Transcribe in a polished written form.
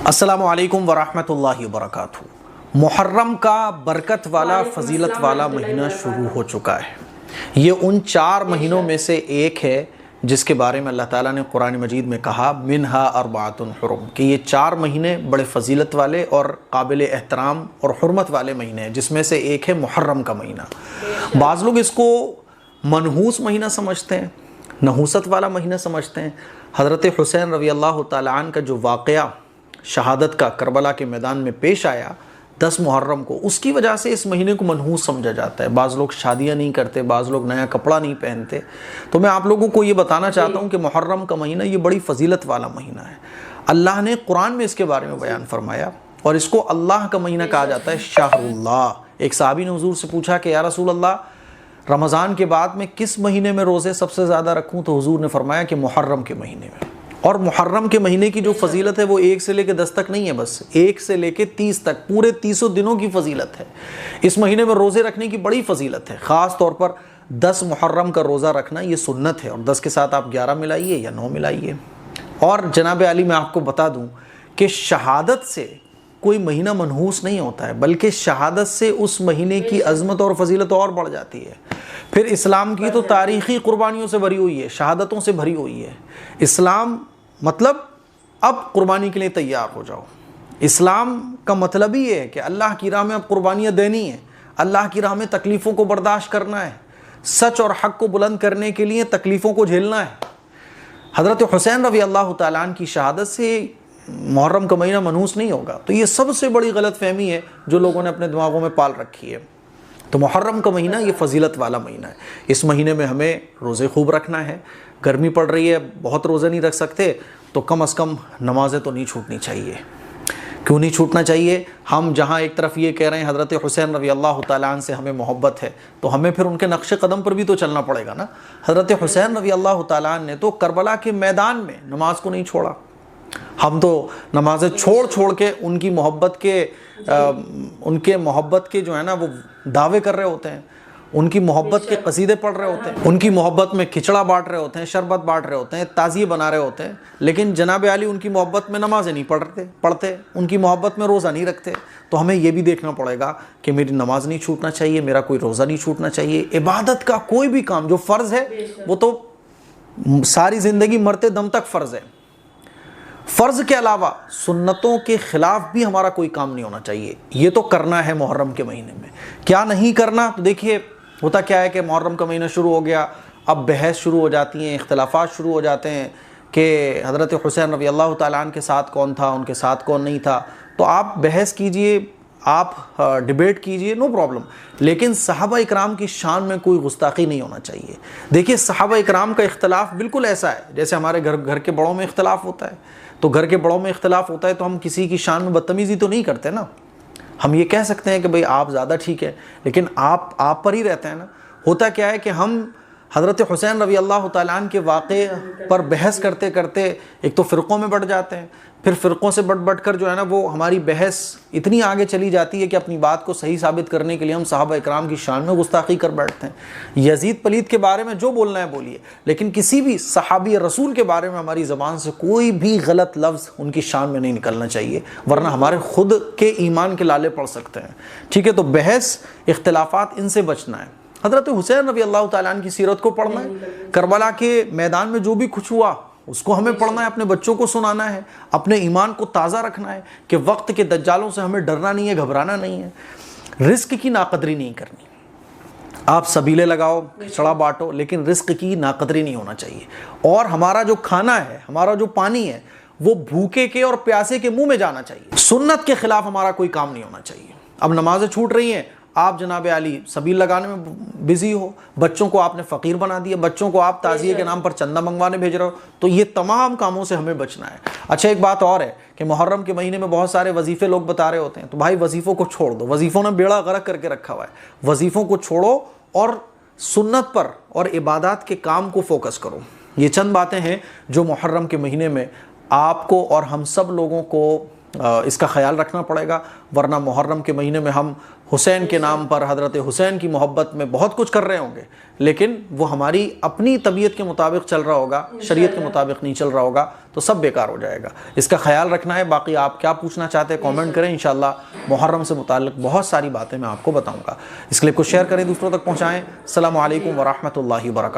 السلام علیکم ورحمۃ اللہ وبرکاتہ۔ محرم کا برکت والا فضیلت والا مہینہ شروع ہو چکا ہے۔ یہ ان 4 مہینوں میں سے ایک ہے جس کے بارے میں اللہ تعالیٰ نے قرآن مجید میں کہا منہا اربعۃ حرم، کہ یہ 4 مہینے بڑے فضیلت والے اور قابل احترام اور حرمت والے مہینے ہیں، جس میں سے ایک ہے محرم کا مہینہ۔ بعض لوگ اس کو منحوس مہینہ سمجھتے ہیں، نحوست والا مہینہ سمجھتے ہیں۔ حضرت حسین رضی اللہ تعالیٰ عنہ کا جو واقعہ شہادت کا کربلا کے میدان میں پیش آیا 10 محرم کو، اس کی وجہ سے اس مہینے کو منحوس سمجھا جاتا ہے۔ بعض لوگ شادیاں نہیں کرتے، بعض لوگ نیا کپڑا نہیں پہنتے۔ تو میں آپ لوگوں کو یہ بتانا چاہتا ہوں کہ محرم کا مہینہ یہ بڑی فضیلت والا مہینہ ہے۔ اللہ نے قرآن میں اس کے بارے میں بیان فرمایا، اور اس کو اللہ کا مہینہ کہا جاتا ہے، شہر اللہ۔ ایک صحابی نے حضور سے پوچھا کہ یا رسول اللہ، رمضان کے بعد میں کس مہینے میں روزے سب سے زیادہ رکھوں؟ تو حضور نے فرمایا کہ محرم کے مہینے میں۔ اور محرم کے مہینے کی جو فضیلت ہے وہ 1 سے لے کے 10 تک نہیں ہے، بس 1 سے لے کے 30 تک پورے 300 دنوں کی فضیلت ہے۔ اس مہینے میں روزے رکھنے کی بڑی فضیلت ہے، خاص طور پر 10 محرم کا روزہ رکھنا یہ سنت ہے، اور 10 کے ساتھ آپ 11 ملائیے یا 9 ملائیے۔ اور جناب علی، میں آپ کو بتا دوں کہ شہادت سے کوئی مہینہ منحوس نہیں ہوتا ہے، بلکہ شہادت سے اس مہینے کی عظمت اور فضیلت اور بڑھ جاتی ہے۔ پھر اسلام کی تو تاریخی قربانیوں سے بھری ہوئی ہے، شہادتوں سے بھری ہوئی ہے۔ اسلام مطلب اب قربانی کے لیے تیار ہو جاؤ۔ اسلام کا مطلب ہی یہ ہے کہ اللہ کی راہ میں اب قربانیاں دینی ہیں، اللہ کی راہ میں تکلیفوں کو برداشت کرنا ہے، سچ اور حق کو بلند کرنے کے لیے تکلیفوں کو جھیلنا ہے۔ حضرت حسین رضی اللہ تعالیٰ عنہ کی شہادت سے محرم کا مہینہ منحوس نہیں ہوگا۔ تو یہ سب سے بڑی غلط فہمی ہے جو لوگوں نے اپنے دماغوں میں پال رکھی ہے۔ تو محرم کا مہینہ یہ فضیلت والا مہینہ ہے۔ اس مہینے میں ہمیں روزے خوب رکھنا ہے۔ گرمی پڑ رہی ہے، بہت روزے نہیں رکھ سکتے تو کم از کم نمازیں تو نہیں چھوٹنی چاہیے۔ کیوں نہیں چھوٹنا چاہیے؟ ہم جہاں ایک طرف یہ کہہ رہے ہیں حضرت حسین رضی اللہ تعالیٰ عنہ سے ہمیں محبت ہے، تو ہمیں پھر ان کے نقش قدم پر بھی تو چلنا پڑے گا نا۔ حضرت حسین رضی اللہ تعالیٰ عنہ نے تو کربلا کے میدان میں نماز کو نہیں چھوڑا۔ ہم تو نمازیں چھوڑ کے ان کی محبت کے جو ہے نا وہ دعوے کر رہے ہوتے ہیں، ان کی محبت کے قصیدے پڑھ رہے ہوتے ہیں، ان کی محبت میں کھچڑا بانٹ رہے ہوتے ہیں، شربت بانٹ رہے ہوتے ہیں، تعزیے بنا رہے ہوتے ہیں، لیکن جناب علی ان کی محبت میں نمازیں نہیں پڑھتے، ان کی محبت میں روزہ نہیں رکھتے۔ تو ہمیں یہ بھی دیکھنا پڑے گا کہ میری نماز نہیں چھوٹنا چاہیے، میرا کوئی روزہ نہیں چھوٹنا چاہیے۔ عبادت کا کوئی بھی کام جو فرض ہے وہ تو ساری زندگی مرتے دم تک فرض ہے۔ فرض کے علاوہ سنتوں کے خلاف بھی ہمارا کوئی کام نہیں ہونا چاہیے۔ یہ تو کرنا ہے محرم کے مہینے میں۔ کیا نہیں کرنا؟ تو دیکھیے ہوتا کیا ہے کہ محرم کا مہینہ شروع ہو گیا، اب بحث شروع ہو جاتی ہیں، اختلافات شروع ہو جاتے ہیں کہ حضرت حسین رضی اللہ تعالیٰ عنہ کے ساتھ کون تھا، ان کے ساتھ کون نہیں تھا۔ تو آپ بحث کیجئے، آپ ڈیبیٹ کیجئے، نو پرابلم، لیکن صحابہ اکرام کی شان میں کوئی گستاخی نہیں ہونا چاہیے۔ دیکھیے صحابہ اکرام کا اختلاف بالکل ایسا ہے جیسے ہمارے گھر کے بڑوں میں اختلاف ہوتا ہے۔ تو گھر کے بڑوں میں اختلاف ہوتا ہے تو ہم کسی کی شان میں بدتمیزی تو نہیں کرتے نا۔ ہم یہ کہہ سکتے ہیں کہ بھئی آپ زیادہ ٹھیک ہے، لیکن آپ پر ہی رہتے ہیں نا۔ ہوتا کیا ہے کہ ہم حضرت حسین رضی اللہ تعالیٰ عنہ کے واقعے پر بحث کرتے کرتے ایک تو فرقوں میں بٹ جاتے ہیں، پھر فرقوں سے بٹ کر جو ہے نا وہ ہماری بحث اتنی آگے چلی جاتی ہے کہ اپنی بات کو صحیح ثابت کرنے کے لیے ہم صحابہ اکرام کی شان میں گستاخی کر بیٹھتے ہیں۔ یزید پلید کے بارے میں جو بولنا ہے بولیے، لیکن کسی بھی صحابی رسول کے بارے میں ہماری زبان سے کوئی بھی غلط لفظ ان کی شان میں نہیں نکلنا چاہیے، ورنہ ہمارے خود کے ایمان کے لالے پڑ سکتے ہیں۔ ٹھیک ہے، تو بحث اختلافات ان سے بچنا ہے۔ حضرت حسین رضی اللہ تعالیٰ عنہ کی سیرت کو پڑھنا ہے، کربلا کے میدان میں جو بھی کچھ ہوا اس کو ہمیں پڑھنا ہے، اپنے بچوں کو سنانا ہے، اپنے ایمان کو تازہ رکھنا ہے کہ وقت کے دجالوں سے ہمیں ڈرنا نہیں ہے، گھبرانا نہیں ہے۔ رزق کی ناقدری نہیں کرنی۔ آپ سبیلے لگاؤ، کھچڑا بانٹو، لیکن رزق کی ناقدری نہیں ہونا چاہیے۔ اور ہمارا جو کھانا ہے، ہمارا جو پانی ہے، وہ بھوکے کے اور پیاسے کے منہ میں جانا چاہیے۔ سنت کے خلاف ہمارا کوئی کام نہیں ہونا چاہیے۔ اب نمازیں چھوٹ رہی ہیں، آپ جناب علی سبیل لگانے میں بزی ہو، بچوں کو آپ نے فقیر بنا دیا، بچوں کو آپ تعزیے کے نام پر چندہ منگوانے بھیج رہے ہو، تو یہ تمام کاموں سے ہمیں بچنا ہے۔ اچھا ایک بات اور ہے کہ محرم کے مہینے میں بہت سارے وظیفے لوگ بتا رہے ہوتے ہیں، تو بھائی وظیفوں کو چھوڑ دو، وظیفوں نے بیڑا غرق کر کے رکھا ہوا ہے۔ وظیفوں کو چھوڑو اور سنت پر اور عبادات کے کام کو فوکس کرو۔ یہ چند باتیں ہیں جو محرم کے مہینے میں آپ کو اور ہم سب لوگوں کو اس کا خیال رکھنا پڑے گا، ورنہ محرم کے مہینے میں ہم حسین کے نام پر، حضرت حسین کی محبت میں بہت کچھ کر رہے ہوں گے، لیکن وہ ہماری اپنی طبیعت کے مطابق چل رہا ہوگا، شریعت کے مطابق نہیں چل رہا ہوگا، تو سب بیکار ہو جائے گا۔ اس کا خیال رکھنا ہے۔ باقی آپ کیا پوچھنا چاہتے ہیں کامنٹ کریں، انشاءاللہ محرم سے متعلق بہت ساری باتیں میں آپ کو بتاؤں گا۔ اس کلپ کو شیئر کریں، دوسروں تک پہنچائیں۔ السلام علیکم ورحمۃ اللہ وبرکاتہ۔